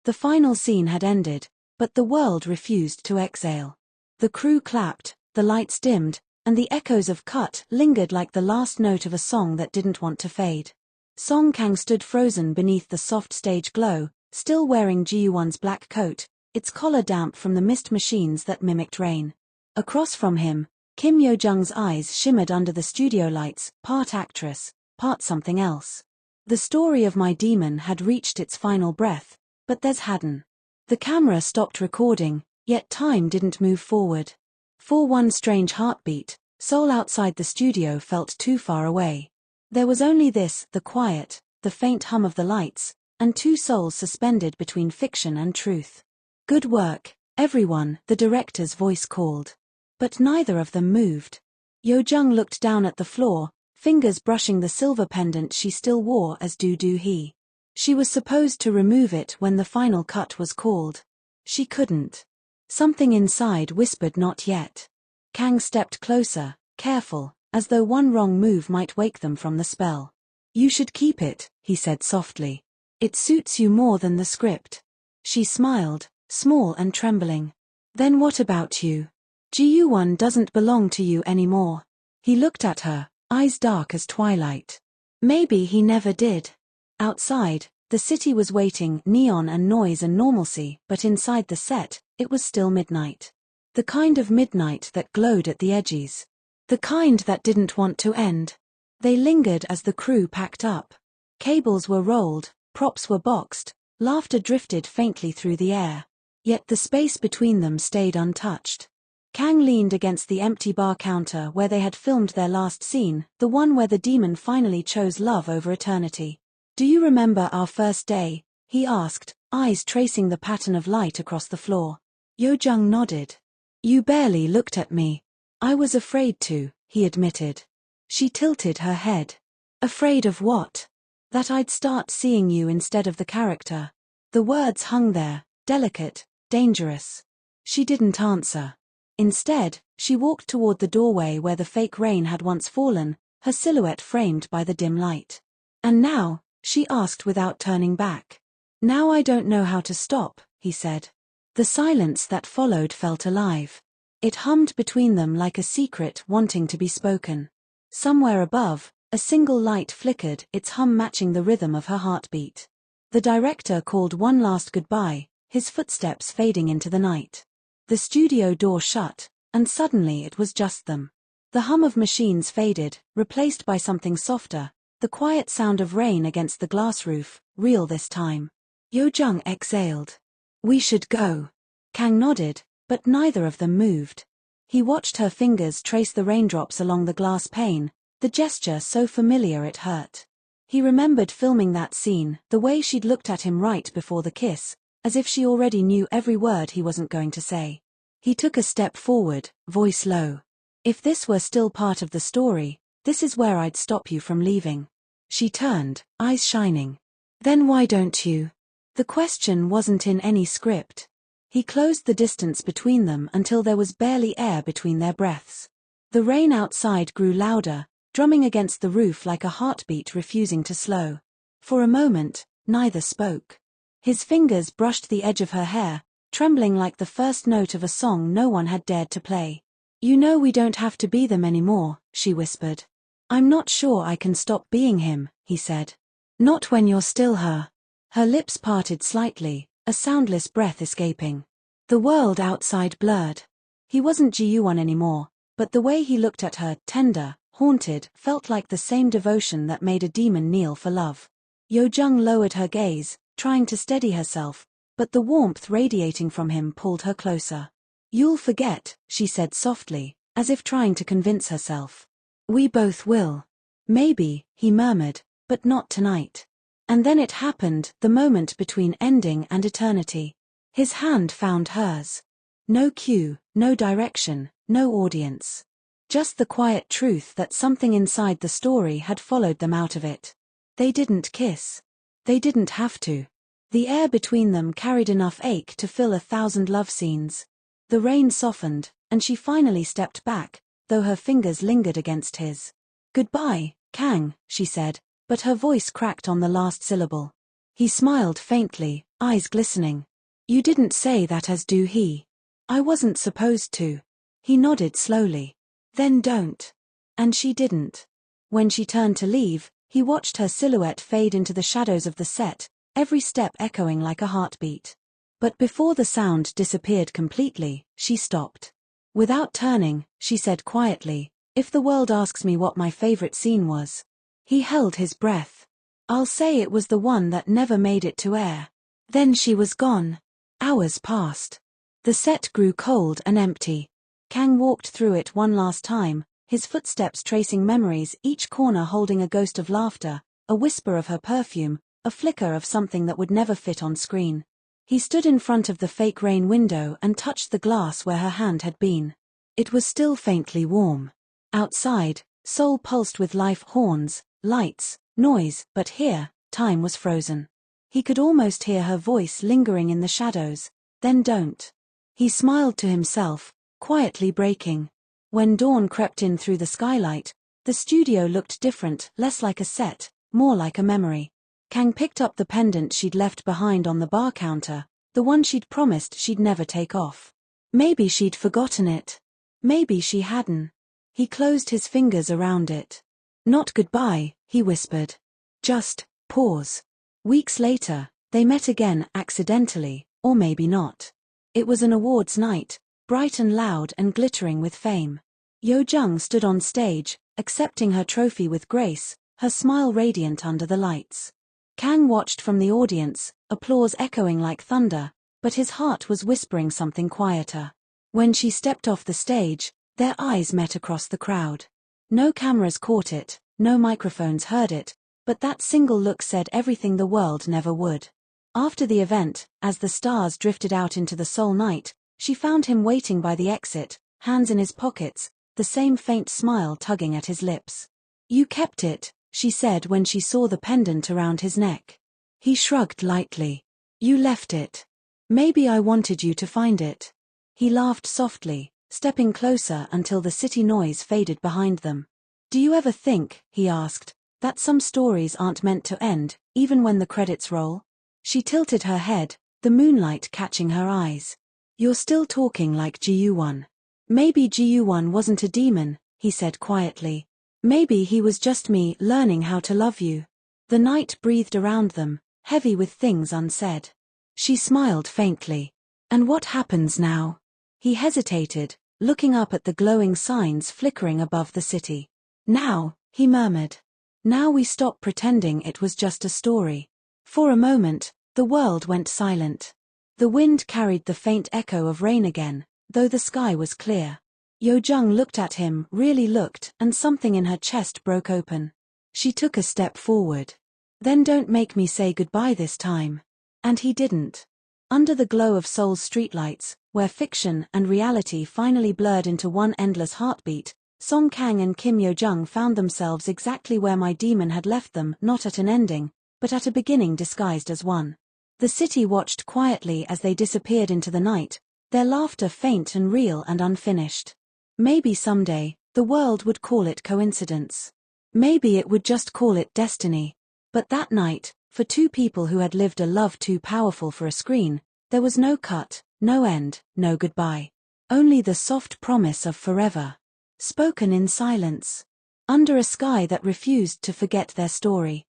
The final scene had ended, but the world refused to exhale. The crew clapped, the lights dimmed, and the echoes of cut lingered like the last note of a song that didn't want to fade. Song Kang stood frozen beneath the soft stage glow, still wearing Ji-won's black coat, its collar damp from the mist machines that mimicked rain. Across from him, Kim Yo-jung's eyes shimmered under the studio lights, part actress, part something else. The story of my demon had reached its final breath, but theirs hadn't. The camera stopped recording, yet time didn't move forward. For one strange heartbeat, Seoul outside the studio felt too far away. There was only this, the quiet, the faint hum of the lights, and two souls suspended between fiction and truth. "Good work, everyone," the director's voice called. But neither of them moved. Yo-jung looked down at the floor, fingers brushing the silver pendant she still wore as do he. She was supposed to remove it when the final cut was called. She couldn't. Something inside whispered not yet. Kang stepped closer, careful, as though one wrong move might wake them from the spell. "You should keep it," he said softly. "It suits you more than the script." She smiled, small and trembling. "Then what about you? Ji-won doesn't belong to you anymore." He looked at her, eyes dark as twilight. Maybe he never did. Outside, the city was waiting, neon and noise and normalcy, but inside the set, it was still midnight. The kind of midnight that glowed at the edges. The kind that didn't want to end. They lingered as the crew packed up. Cables were rolled, props were boxed, laughter drifted faintly through the air. Yet the space between them stayed untouched. Kang leaned against the empty bar counter where they had filmed their last scene, the one where the demon finally chose love over eternity. "Do you remember our first day?" he asked, eyes tracing the pattern of light across the floor. Yo-jung nodded. "You barely looked at me." "I was afraid to," he admitted. She tilted her head. "Afraid of what?" "That I'd start seeing you instead of the character." The words hung there, delicate, dangerous. She didn't answer. Instead, she walked toward the doorway where the fake rain had once fallen, her silhouette framed by the dim light. "And now?" she asked without turning back. "Now I don't know how to stop," he said. The silence that followed felt alive. It hummed between them like a secret wanting to be spoken. Somewhere above, a single light flickered, its hum matching the rhythm of her heartbeat. The director called one last goodbye, his footsteps fading into the night. The studio door shut, and suddenly it was just them. The hum of machines faded, replaced by something softer, the quiet sound of rain against the glass roof, real this time. Yo-jung exhaled. "We should go." Kang nodded, but neither of them moved. He watched her fingers trace the raindrops along the glass pane, the gesture so familiar it hurt. He remembered filming that scene, the way she'd looked at him right before the kiss, as if she already knew every word he wasn't going to say. He took a step forward, voice low. "If this were still part of the story, this is where I'd stop you from leaving." She turned, eyes shining. "Then why don't you?" The question wasn't in any script. He closed the distance between them until there was barely air between their breaths. The rain outside grew louder, drumming against the roof like a heartbeat refusing to slow. For a moment, neither spoke. His fingers brushed the edge of her hair, trembling like the first note of a song no one had dared to play. "You know we don't have to be them anymore," she whispered. "I'm not sure I can stop being him," he said. "Not when you're still her." Her lips parted slightly, a soundless breath escaping. The world outside blurred. He wasn't Ji-won anymore, but the way he looked at her, tender, haunted, felt like the same devotion that made a demon kneel for love. Yo-jung lowered her gaze, trying to steady herself, but the warmth radiating from him pulled her closer. "You'll forget," she said softly, as if trying to convince herself. "We both will." "Maybe," he murmured, "but not tonight." And then it happened, the moment between ending and eternity. His hand found hers. No cue, no direction, no audience. Just the quiet truth that something inside the story had followed them out of it. They didn't kiss. They didn't have to. The air between them carried enough ache to fill 1,000 love scenes. The rain softened, and she finally stepped back, though her fingers lingered against his. "Goodbye, Kang," she said, but her voice cracked on the last syllable. He smiled faintly, eyes glistening. You didn't say that as do he. I wasn't supposed to. He nodded slowly. Then don't. And she didn't. When she turned to leave, he watched her silhouette fade into the shadows of the set, every step echoing like a heartbeat. But before the sound disappeared completely, she stopped. Without turning, she said quietly, "If the world asks me what my favorite scene was." He held his breath. "I'll say it was the one that never made it to air." Then she was gone. Hours passed. The set grew cold and empty. Kang walked through it one last time, his footsteps tracing memories, each corner holding a ghost of laughter, a whisper of her perfume, a flicker of something that would never fit on screen. He stood in front of the fake rain window and touched the glass where her hand had been. It was still faintly warm. Outside, Seoul pulsed with life, horns, lights, noise, but here, time was frozen. He could almost hear her voice lingering in the shadows. "Then don't." He smiled to himself, quietly breaking. When dawn crept in through the skylight, the studio looked different, less like a set, more like a memory. Kang picked up the pendant she'd left behind on the bar counter, the one she'd promised she'd never take off. Maybe she'd forgotten it. Maybe she hadn't. He closed his fingers around it. "Not goodbye," he whispered. "Just pause." Weeks later, they met again, accidentally, or maybe not. It was an awards night, bright and loud and glittering with fame. Yo-jung stood on stage, accepting her trophy with grace, her smile radiant under the lights. Kang watched from the audience, applause echoing like thunder, but his heart was whispering something quieter. When she stepped off the stage, their eyes met across the crowd. No cameras caught it, no microphones heard it, but that single look said everything the world never would. After the event, as the stars drifted out into the Seoul night, she found him waiting by the exit, hands in his pockets, the same faint smile tugging at his lips. "You kept it," she said when she saw the pendant around his neck. He shrugged lightly. "You left it. Maybe I wanted you to find it." He laughed softly, stepping closer until the city noise faded behind them. "Do you ever think," he asked, "that some stories aren't meant to end, even when the credits roll?" She tilted her head, the moonlight catching her eyes. "You're still talking like Ji-Won." "Maybe Ji-Won wasn't a demon," he said quietly. "Maybe he was just me learning how to love you." The night breathed around them, heavy with things unsaid. She smiled faintly. "And what happens now?" He hesitated, looking up at the glowing signs flickering above the city. "Now," he murmured. "Now we stop pretending it was just a story." For a moment, the world went silent. The wind carried the faint echo of rain again, though the sky was clear. Yo-jung looked at him, really looked, and something in her chest broke open. She took a step forward. "Then don't make me say goodbye this time." And he didn't. Under the glow of Seoul's streetlights, where fiction and reality finally blurred into one endless heartbeat, Song Kang and Kim Yo-jung found themselves exactly where My Demon had left them, not at an ending, but at a beginning disguised as one. The city watched quietly as they disappeared into the night, their laughter faint and real and unfinished. Maybe someday, the world would call it coincidence. Maybe it would just call it destiny. But that night, for two people who had lived a love too powerful for a screen, there was no cut, no end, no goodbye. Only the soft promise of forever. Spoken in silence. Under a sky that refused to forget their story.